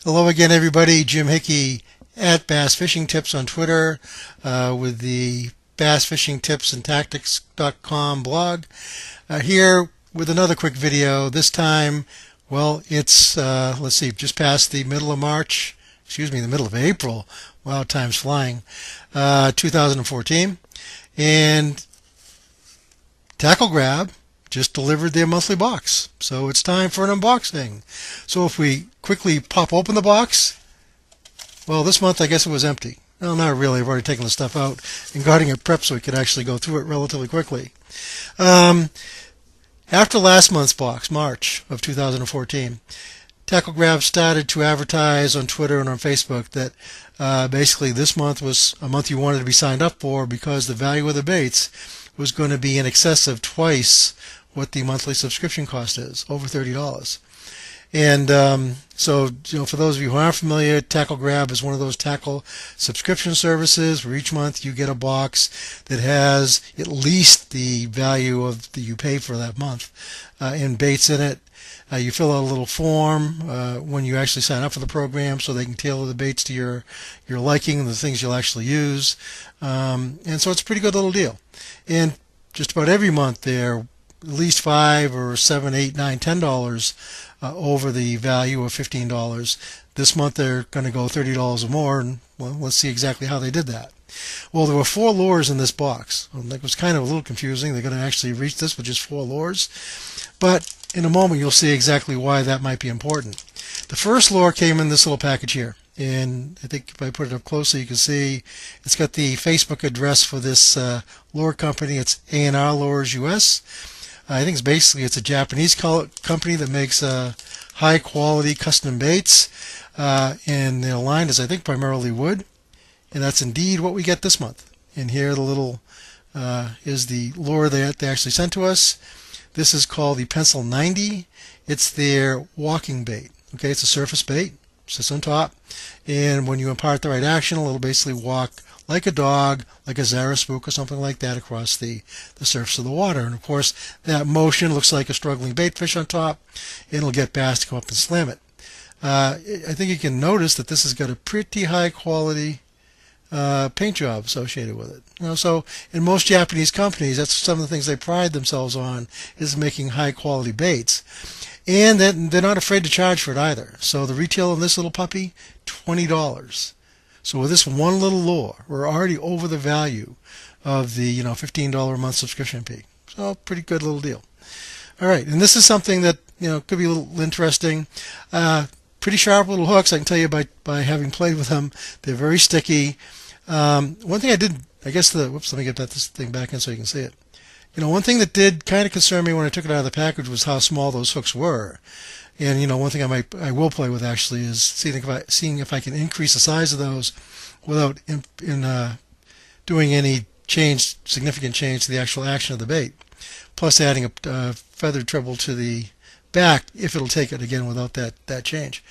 Hello again, everybody. Jim Hickey at Bass Fishing Tips on Twitter with the Bass Fishing Tips and Tactics.com blog. Here with another quick video. This time, well, it's, let's see, just past the middle of March, excuse me, the middle of April. Wow, time's flying. 2014. And Tackle Grab just delivered their monthly box. So it's time for an unboxing. So if we quickly pop open the box, well, this month I guess it was empty. Well, not really. I've already taken the stuff out and gotten it prepped so we could actually go through it relatively quickly. After last month's box, March of 2014, Tackle Grab started to advertise on Twitter and on Facebook that basically this month was a month you wanted to be signed up for because the value of the baits was going to be in excess of twice what the monthly subscription cost is, over $30. And so, for those of you who aren't familiar, Tackle Grab is one of those tackle subscription services where each month you get a box that has at least the value of that you pay for that month and baits in it. You fill out a little form when you actually sign up for the program so they can tailor the baits to your liking and the things you'll actually use. And so it's a pretty good little deal. And just about every month they're at least $5 or $7, $8, $9, $10 over the value of $15. This month they're going to go $30 or more, and well, let's see exactly how they did that. Well, there were 4 lures in this box. It was kind of a little confusing. They're going to actually reach this with just 4 lures, but in a moment you'll see exactly why that might be important. The first lure came in this little package here, and I think if I put it up closely you can see it's got the Facebook address for this lure company. It's A&R Lures US. I think it's a Japanese company that makes high quality custom baits, and their line is, I think, primarily wood, and that's indeed what we get this month. And here the little is the lure that they actually sent to us. This is called the Pencil 90. It's their walking bait. Okay, it's a surface bait, sits on top, and when you impart the right action, it'll basically walk like a dog, like a Zara spook or something like that across the surface of the water. And of course, that motion looks like a struggling bait fish on top, and it'll get bass to come up and slam it. I think you can notice that this has got a pretty high quality paint job associated with it. So in most Japanese companies, that's some of the things they pride themselves on, is making high quality baits. And they're not afraid to charge for it either. So the retail on this little puppy, $20. So with this one little lure, we're already over the value of the $15 a month subscription fee. So pretty good little deal. All right, and this is something that could be a little interesting. Pretty sharp little hooks, I can tell you by having played with them. They're very sticky. One thing I did, I guess whoops, let me get this thing back in so you can see it. One thing that did kind of concern me when I took it out of the package was how small those hooks were. And one thing I will play with actually is seeing if I can increase the size of those without doing any significant change to the actual action of the bait. Plus adding a feathered treble to the back if it'll take it again without that change.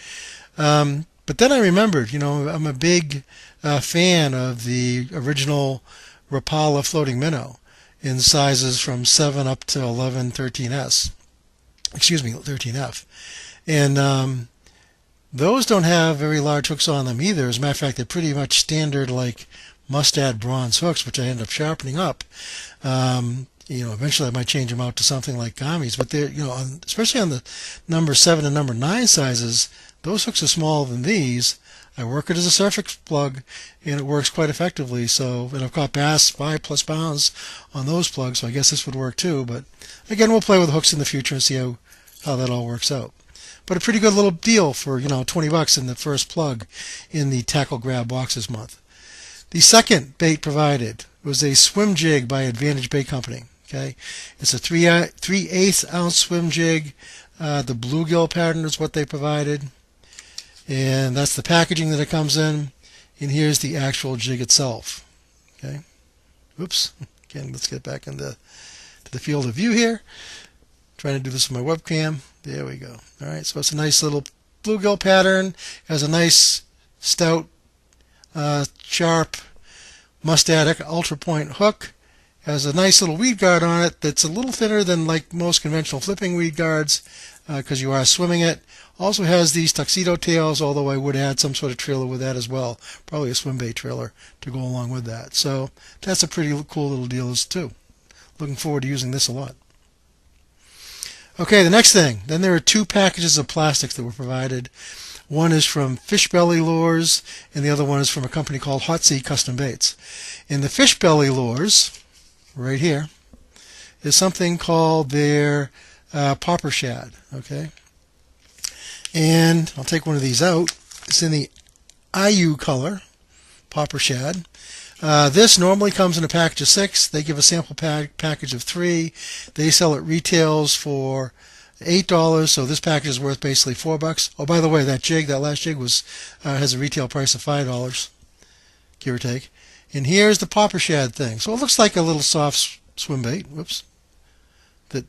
But then I remembered, I'm a big fan of the original Rapala floating minnow in sizes from 7 up to 11, 13S. Excuse me, 13F. And those don't have very large hooks on them either. As a matter of fact, they're pretty much standard like mustad bronze hooks, which I end up sharpening up. Eventually I might change them out to something like Gami's, but they're, especially on the number 7 and number 9 sizes, those hooks are smaller than these. I work it as a surface plug, and it works quite effectively. So, and I've caught bass 5+ pounds on those plugs, so I guess this would work too. But again, we'll play with hooks in the future and see how that all works out. But a pretty good little deal for $20 in the first plug in the Tackle Grab box this month. The second bait provided was a swim jig by Advantage Bait Company. Okay, it's a 3/8 ounce swim jig. The bluegill pattern is what they provided. And that's the packaging that it comes in. And here's the actual jig itself. Okay. Oops. Again, let's get back into the field of view here. Trying to do this with my webcam. There we go. All right. So it's a nice little bluegill pattern. It has a nice stout, sharp mustad ultra point hook. Has a nice little weed guard on it that's a little thinner than like most conventional flipping weed guards. because you are swimming it. Also has these tuxedo tails, although I would add some sort of trailer with that as well. Probably a swim bait trailer to go along with that. So that's a pretty cool little deal too. Looking forward to using this a lot. Okay, the next thing. Then there are 2 packages of plastics that were provided. One is from Fish Belly Lures, and the other one is from a company called Hot Sea Custom Baits. In the Fish Belly Lures, right here, is something called their popper shad. Okay, and I'll take one of these out. It's in the IU color, popper shad. This normally comes in a package of 6. They give a sample package of 3. They sell at retails for $8, so this package is worth basically $4. Oh, by the way, that last jig has a retail price of $5, give or take. And here's the popper shad thing. So it looks like a little soft swim bait. Whoops. That,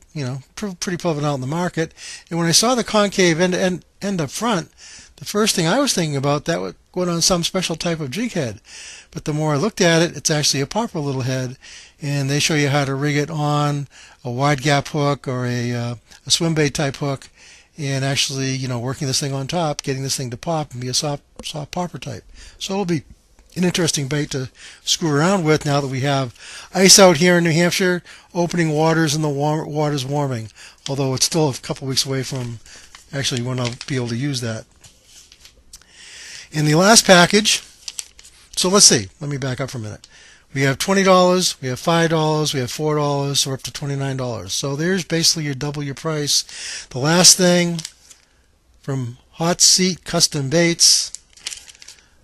pretty prevalent out in the market. And when I saw the concave end up front, the first thing I was thinking about, that would go on some special type of jig head. But the more I looked at it, it's actually a popper little head, and they show you how to rig it on a wide gap hook or a swim bait type hook, and actually, working this thing on top, getting this thing to pop and be a soft popper type. So it'll be an interesting bait to screw around with now that we have ice out here in New Hampshire, opening waters and the water's warming, although it's still a couple weeks away from actually when I'll be able to use that. In the last package, so let's see, let me back up for a minute. We have $20, we have $5, we have $4, so we're up to $29. So there's basically double your price. The last thing from Hot Seat Custom Baits,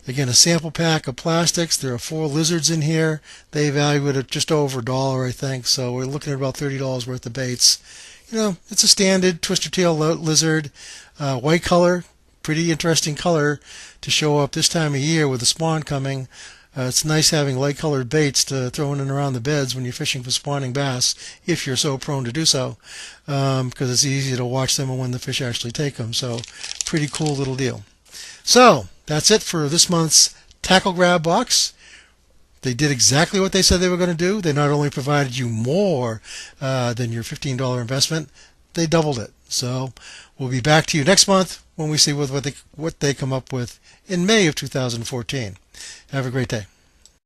again, a sample pack of plastics. There are 4 lizards in here. They value it at just over $1, I think. So we're looking at about $30 worth of baits. It's a standard twister tail lizard, white color, pretty interesting color to show up this time of year with the spawn coming. It's nice having light colored baits to throw in and around the beds when you're fishing for spawning bass, if you're so prone to do so, because it's easy to watch them and when the fish actually take them. So pretty cool little deal. So that's it for this month's Tackle Grab box. They did exactly what they said they were going to do. They not only provided you more than your $15 investment, they doubled it. So we'll be back to you next month when we see what they come up with in May of 2014. Have a great day.